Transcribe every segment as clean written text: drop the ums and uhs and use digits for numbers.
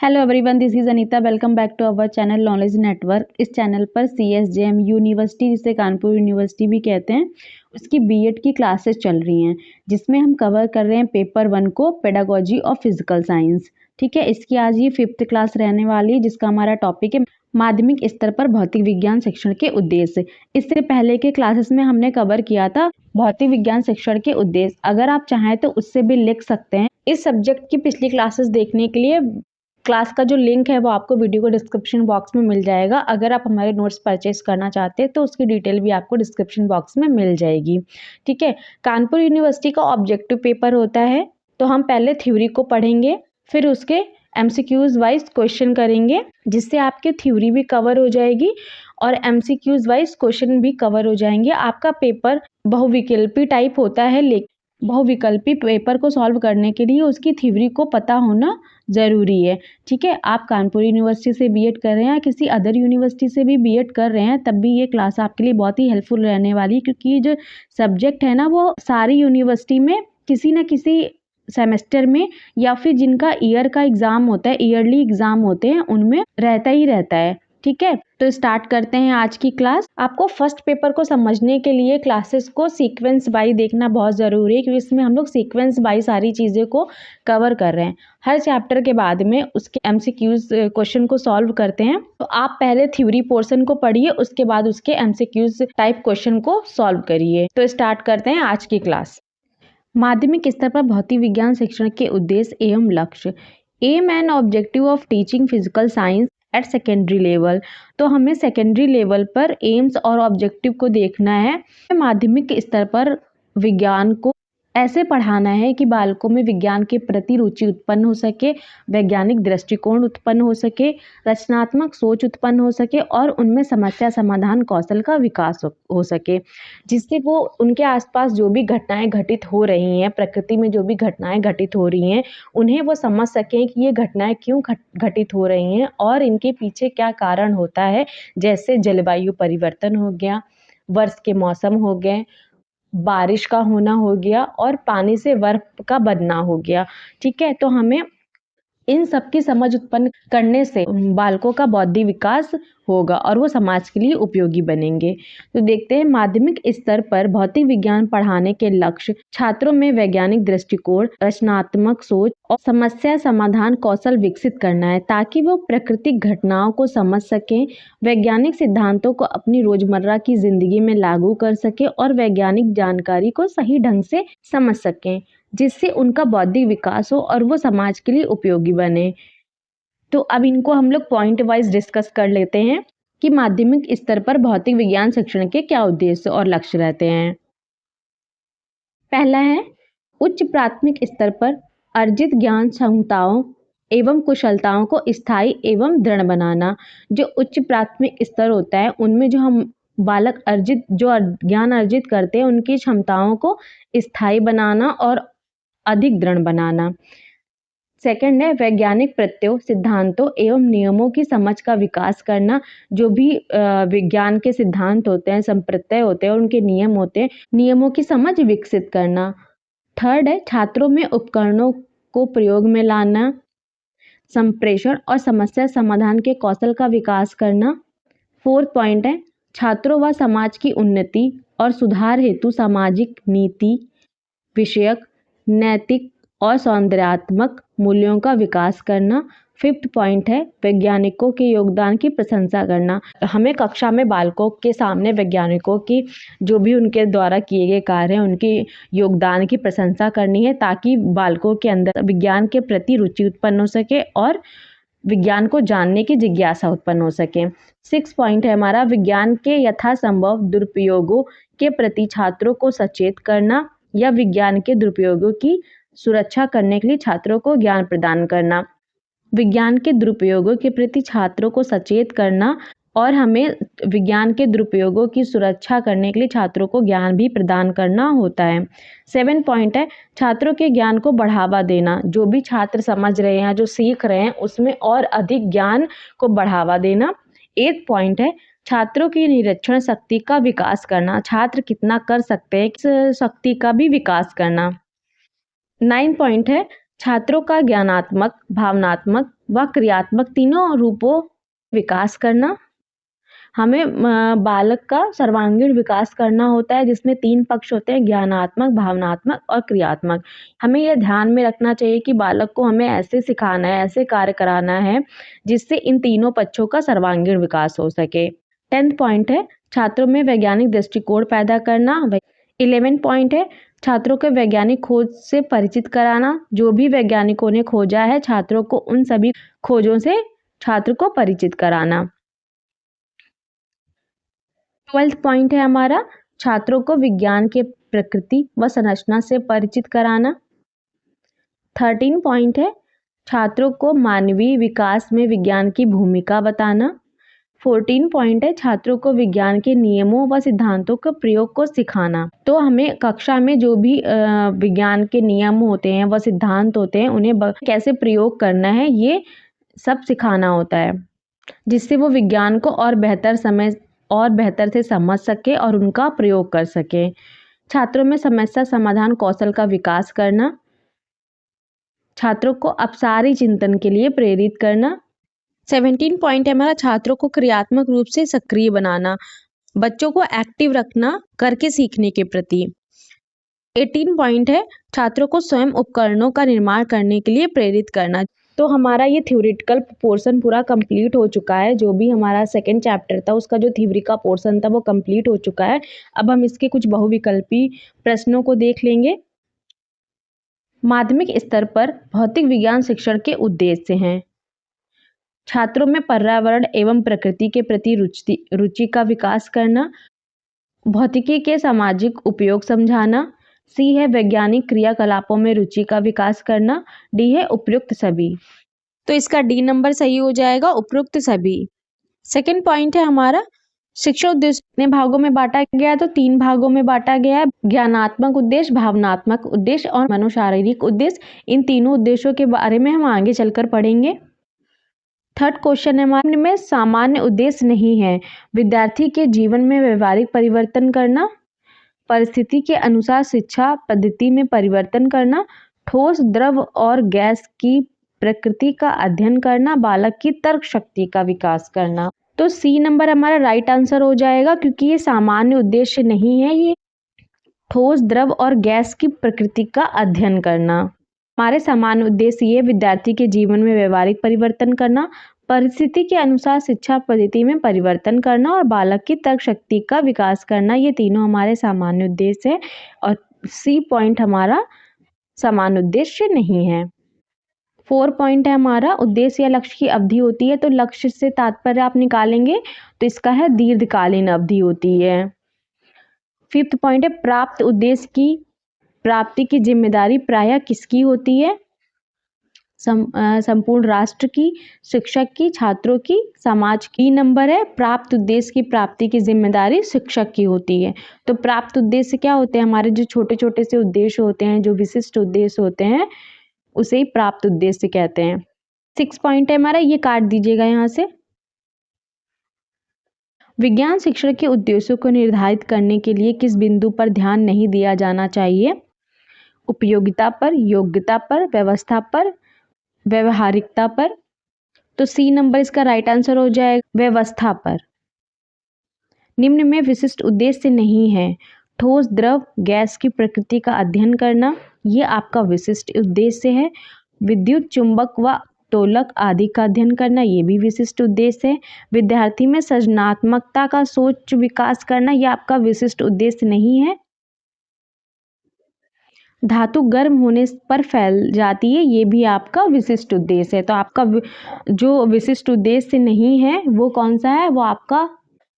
Hello everyone, this is Anita. Welcome back to our channel knowledge network. इस channel पर CSJM university, जिसे Kanpur university भी कहते हैं, उसकी बीएड की क्लासेस चल रही हैं, जिसमें हम कवर कर रहे हैं पेपर 1 को, पेडागोजी ऑफ फिजिकल साइंस। ठीक है, इसकी आज ये 5th क्लास रहने वाली है, जिसका हमारा टॉपिक है माध्यमिक स्तर पर भौतिक विज्ञान शिक्षण के उद्देश्य। इससे पहले के क्लासेस में हमने कवर किया था भौतिक विज्ञान शिक्षण के उद्देश्य। अगर आप चाहें तो उससे भी लिख सकते हैं। इस सब्जेक्ट की पिछली क्लासेस देखने के लिए क्लास का जो लिंक है वो आपको वीडियो को डिस्क्रिप्शन बॉक्स में मिल जाएगा। अगर आप हमारे नोट्स परचेज करना चाहते हैं तो उसकी डिटेल भी आपको डिस्क्रिप्शन बॉक्स में मिल जाएगी। ठीक है, कानपुर यूनिवर्सिटी का ऑब्जेक्टिव पेपर होता है, तो हम पहले थ्योरी को पढ़ेंगे, फिर उसके MCQs वाइज क्वेश्चन करेंगे, जिससे आपके थ्योरी भी कवर हो जाएगी और MCQs वाइज क्वेश्चन भी कवर हो जाएंगे। आपका पेपर बहुविकल्पी टाइप होता है, लेकिन बहुविकल्पी पेपर को सॉल्व करने के लिए उसकी थ्योरी को पता होना ज़रूरी है। ठीक है, आप कानपुर यूनिवर्सिटी से बीएड कर रहे हैं या किसी अदर यूनिवर्सिटी से भी बीएड कर रहे हैं, तब भी ये क्लास आपके लिए बहुत ही हेल्पफुल रहने वाली है, क्योंकि ये जो सब्जेक्ट है ना, वो सारी यूनिवर्सिटी में किसी न किसी सेमेस्टर में या फिर जिनका ईयर का एग्ज़ाम होता है, ईयरली एग्ज़ाम होते हैं, उनमें रहता ही रहता है। ठीक है, तो स्टार्ट करते हैं आज की क्लास। आपको फर्स्ट पेपर को समझने के लिए क्लासेस को सीक्वेंस बाई देखना बहुत ज़रूरी है, क्योंकि इसमें हम लोग सीक्वेंस बाई सारी चीज़ें को कवर कर रहे हैं। हर चैप्टर के बाद में उसके MCQs क्वेश्चन को सॉल्व करते हैं। तो आप पहले थ्योरी पोर्शन को पढ़िए, उसके बाद उसके MCQs टाइप क्वेश्चन को सॉल्व करिए। तो स्टार्ट करते हैं आज की क्लास। माध्यमिक स्तर पर भौतिक विज्ञान शिक्षण के उद्देश्य एवं लक्ष्य। Aim and objective of teaching physical science at secondary level. तो हमें सेकेंडरी लेवल पर एम्स और ऑब्जेक्टिव को देखना है। माध्यमिक स्तर पर विज्ञान को ऐसे पढ़ाना है कि बालकों में विज्ञान के प्रति रुचि उत्पन्न हो सके, वैज्ञानिक दृष्टिकोण उत्पन्न हो सके, रचनात्मक सोच उत्पन्न हो सके और उनमें समस्या समाधान कौशल का विकास हो सके, जिससे वो उनके आसपास जो भी घटनाएं घटित हो रही हैं, प्रकृति में जो भी घटनाएं घटित हो रही हैं, उन्हें वो समझ सकें कि ये घटनाएं क्यों घटित हो रही हैं और इनके पीछे क्या कारण होता है। जैसे जलवायु परिवर्तन हो गया, वर्ष के मौसम हो गए, बारिश का होना हो गया और पानी से बर्फ का बनना हो गया। ठीक है, तो हमें इन सब की समझ उत्पन्न करने से बालकों का बौद्धिक विकास होगा और वो समाज के लिए उपयोगी बनेंगे। तो देखते हैं, माध्यमिक स्तर पर भौतिक विज्ञान पढ़ाने के लक्ष्य छात्रों में वैज्ञानिक दृष्टिकोण, रचनात्मक सोच और समस्या समाधान कौशल विकसित करना है, ताकि वो प्राकृतिक घटनाओं को समझ सकें, वैज्ञानिक सिद्धांतों को अपनी रोजमर्रा की जिंदगी में लागू कर सकें और वैज्ञानिक जानकारी को सही ढंग से समझ सकें, जिससे उनका बौद्धिक विकास हो और वो समाज के लिए उपयोगी बने। तो अब इनको हम लोग पॉइंट वाइज डिस्कस कर लेते हैं कि माध्यमिक स्तर पर भौतिक विज्ञान शिक्षण के क्या उद्देश्य और लक्ष्य रहते हैं। पहला है उच्च प्राथमिक स्तर पर अर्जित ज्ञान क्षमताओं एवं कुशलताओं को स्थायी एवं दृढ़ बनाना। जो उच्च प्राथमिक स्तर होता है, उनमें जो हम बालक ज्ञान अर्जित करते हैं, उनकी क्षमताओं को स्थायी बनाना और अधिक दृढ़ बनाना। सेकंड है वैज्ञानिक प्रत्ययों, सिद्धांतों एवं नियमों की समझ का विकास करना। जो भी विज्ञान के सिद्धांत होते हैं, संप्रत्यय होते हैं, उनके नियम होते हैं, नियमों की समझ विकसित करना। थर्ड है छात्रों में उपकरणों को प्रयोग में लाना, संप्रेषण और समस्या समाधान के कौशल का विकास करना। फोर्थ पॉइंट है छात्रों व समाज की उन्नति और सुधार हेतु सामाजिक नीति विषयक, नैतिक और सौंदर्यात्मक मूल्यों का विकास करना। फिफ्थ पॉइंट है वैज्ञानिकों के योगदान की प्रशंसा करना। हमें कक्षा में बालकों के सामने वैज्ञानिकों की जो भी उनके द्वारा किए गए कार्य हैं, उनके योगदान की प्रशंसा करनी है, ताकि बालकों के अंदर विज्ञान के प्रति रुचि उत्पन्न हो सके और विज्ञान को जानने की जिज्ञासा उत्पन्न हो सके। 6 पॉइंट है हमारा विज्ञान के यथासंभव दुरुपयोगों के प्रति छात्रों को सचेत करना या विज्ञान के दुरुपयोगों की सुरक्षा करने के लिए छात्रों को ज्ञान प्रदान करना। विज्ञान के दुरुपयोगों के प्रति छात्रों को सचेत करना और हमें विज्ञान के दुरुपयोगों की सुरक्षा करने के लिए छात्रों को ज्ञान भी प्रदान करना होता है। 7 पॉइंट है छात्रों के ज्ञान को बढ़ावा देना। जो भी छात्र समझ रहे हैं, जो सीख रहे हैं, उसमें और अधिक ज्ञान को बढ़ावा देना। 8 पॉइंट है छात्रों की निरीक्षण शक्ति का विकास करना। छात्र कितना कर सकते हैं, इस शक्ति का भी विकास करना। 9 पॉइंट है छात्रों का ज्ञानात्मक, भावनात्मक व क्रियात्मक तीनों रूपों विकास करना। हमें बालक का सर्वांगीण विकास करना होता है, जिसमें 3 पक्ष होते हैं, ज्ञानात्मक, भावनात्मक और क्रियात्मक। हमें यह ध्यान में रखना चाहिए कि बालक को हमें ऐसे सिखाना है, ऐसे कार्य कराना है जिससे इन तीनों पक्षों का सर्वांगीण विकास हो सके। 10th पॉइंट है छात्रों में वैज्ञानिक दृष्टिकोण पैदा करना। 11 पॉइंट है छात्रों को वैज्ञानिक खोज से परिचित कराना। जो भी वैज्ञानिकों ने खोजा है, छात्रों को उन सभी खोजों से छात्र को परिचित कराना। 12th पॉइंट है हमारा छात्रों को विज्ञान के प्रकृति व संरचना से परिचित कराना। 13 पॉइंट है छात्रों को मानवीय विकास में विज्ञान की भूमिका बताना। 14 पॉइंट है छात्रों को विज्ञान के नियमों व सिद्धांतों के प्रयोग को सिखाना। तो हमें कक्षा में जो भी विज्ञान के नियम होते हैं व सिद्धांत होते हैं, उन्हें कैसे प्रयोग करना है, ये सब सिखाना होता है, जिससे वो विज्ञान को और बेहतर से समझ सके और उनका प्रयोग कर सके। छात्रों में समस्या समाधान कौशल का विकास करना। छात्रों को अपसारी चिंतन के लिए प्रेरित करना। 17 पॉइंट है हमारा छात्रों को क्रियात्मक रूप से सक्रिय बनाना, बच्चों को एक्टिव रखना करके सीखने के प्रति। 18 पॉइंट है छात्रों को स्वयं उपकरणों का निर्माण करने के लिए प्रेरित करना। तो हमारा ये थ्योरेटिकल पोर्शन पूरा कंप्लीट हो चुका है। जो भी हमारा सेकंड चैप्टर था, उसका जो थ्योरी का पोर्शन था वो कंप्लीट हो चुका है। अब हम इसके कुछ बहुविकल्पी प्रश्नों को देख लेंगे। माध्यमिक स्तर पर भौतिक विज्ञान शिक्षण के उद्देश्य हैं: छात्रों में पर्यावरण एवं प्रकृति के प्रति रुचि का विकास करना, भौतिकी के सामाजिक उपयोग समझाना, सी है वैज्ञानिक क्रियाकलापों में रुचि का विकास करना, डी है उपयुक्त सभी। तो इसका डी नंबर सही हो जाएगा, उपयुक्त सभी। सेकंड पॉइंट है हमारा शिक्षा उद्देश्य कितने भागों में बांटा गया है? तो 3 भागों में बांटा गया है: ज्ञानात्मक उद्देश्य, भावनात्मक उद्देश्य और मनोशारीरिक उद्देश्य। इन तीनों उद्देश्यों के बारे में हम आगे चलकर पढ़ेंगे। थर्ड क्वेश्चन है हमारे में सामान्य उद्देश्य नहीं है: विद्यार्थी के जीवन में व्यवहारिक परिवर्तन करना, परिस्थिति के अनुसार शिक्षा पद्धति में परिवर्तन करना, ठोस द्रव और गैस की प्रकृति का अध्ययन करना, बालक की तर्क शक्ति का विकास करना। तो सी नंबर हमारा राइट आंसर हो जाएगा, क्योंकि ये सामान्य उद्देश्य नहीं है, ये ठोस द्रव और गैस की प्रकृति का अध्ययन करना। हमारे सामान्य उद्देश्य ये विद्यार्थी के जीवन में व्यवहारिक परिवर्तन करना, परिस्थिति के अनुसार शिक्षा पद्धति में परिवर्तन करना और बालक की तर्क शक्ति का विकास करना। ये तीनों हमारे सामान्य उद्देश्य है और सी पॉइंट हमारा सामान्य उद्देश्य नहीं है। 4 पॉइंट है हमारा उद्देश्य या लक्ष्य की अवधि होती है। तो लक्ष्य से तात्पर्य आप निकालेंगे तो इसका है दीर्घकालीन अवधि होती है। 5th पॉइंट है प्राप्त उद्देश्य की प्राप्ति की जिम्मेदारी प्रायः किसकी होती है? संपूर्ण राष्ट्र की, शिक्षक की, छात्रों की, समाज की। नंबर है प्राप्त उद्देश्य की प्राप्ति की जिम्मेदारी शिक्षक की होती है। तो प्राप्त उद्देश्य क्या होते हैं? हमारे जो छोटे छोटे से उद्देश्य होते हैं, जो विशिष्ट उद्देश्य होते हैं, उसे ही प्राप्त उद्देश्य कहते हैं। 6 पॉइंट है हमारा, ये काट दीजिएगा यहाँ से। विज्ञान शिक्षण के उद्देश्यों को निर्धारित करने के लिए किस बिंदु पर ध्यान नहीं दिया जाना चाहिए? उपयोगिता पर, योग्यता पर, व्यवस्था पर, व्यवहारिकता पर। तो सी नंबर इसका राइट आंसर हो जाएगा, व्यवस्था पर। निम्न में विशिष्ट उद्देश्य नहीं है: ठोस द्रव गैस की प्रकृति का अध्ययन करना, ये आपका विशिष्ट उद्देश्य है। विद्युत चुंबक व दोलक आदि का अध्ययन करना, ये भी विशिष्ट उद्देश्य है। विद्यार्थी में सृजनात्मकता का सोच विकास करना, ये आपका विशिष्ट उद्देश्य नहीं है। धातु गर्म होने पर फैल जाती है, ये भी आपका विशिष्ट उद्देश्य है। तो आपका जो विशिष्ट उद्देश्य नहीं है वो कौन सा है? वो आपका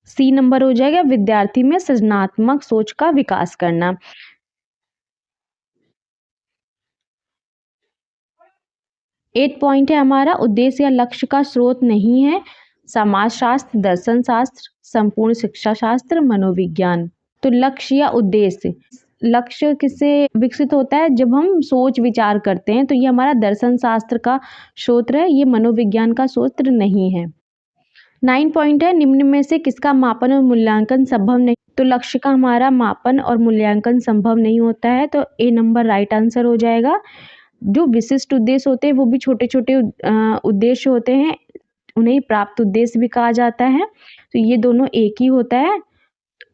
सी नंबर हो जाएगा, विद्यार्थी में सृजनात्मक सोच का विकास करना। 8 पॉइंट है हमारा उद्देश्य या लक्ष्य का स्रोत नहीं है: समाजशास्त्र, दर्शन शास्त्र, संपूर्ण शिक्षा शास्त्र, मनोविज्ञान। तो लक्ष्य या उद्देश्य, लक्ष्य किससे विकसित होता है? जब हम सोच विचार करते हैं। तो ये हमारा दर्शन शास्त्र का स्रोत है, ये मनोविज्ञान का स्रोत नहीं है। 9 पॉइंट है निम्न में से किसका मापन और मूल्यांकन संभव नहीं? तो लक्ष्य का हमारा मापन और मूल्यांकन संभव नहीं होता है। तो ए नंबर राइट आंसर हो जाएगा। जो विशिष्ट उद्देश्य होते हैं वो भी छोटे छोटे उद्देश्य होते हैं, उन्हें प्राप्त उद्देश्य भी कहा जाता है। तो ये दोनों एक ही होता है।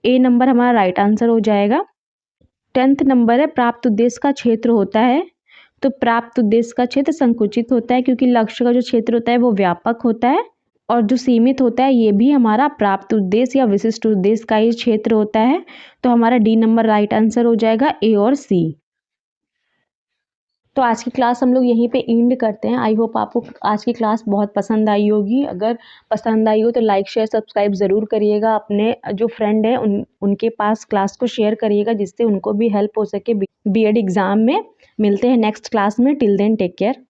ए नंबर हमारा राइट आंसर हो जाएगा। 10th नंबर है प्राप्त उद्देश्य का क्षेत्र होता है। तो प्राप्त उद्देश्य का क्षेत्र संकुचित होता है, क्योंकि लक्ष्य का जो क्षेत्र होता है वो व्यापक होता है, और जो सीमित होता है ये भी हमारा प्राप्त उद्देश्य या विशिष्ट उद्देश्य का ही क्षेत्र होता है। तो हमारा डी नंबर राइट आंसर हो जाएगा, ए और सी। तो आज की क्लास हम लोग यहीं पे एंड करते हैं। आई होप आपको आज की क्लास बहुत पसंद आई होगी। अगर पसंद आई हो तो लाइक शेयर सब्सक्राइब ज़रूर करिएगा। अपने जो फ्रेंड है उनके पास क्लास को शेयर करिएगा, जिससे उनको भी हेल्प हो सके बीएड एग्ज़ाम में। मिलते हैं नेक्स्ट क्लास में। Till then take care.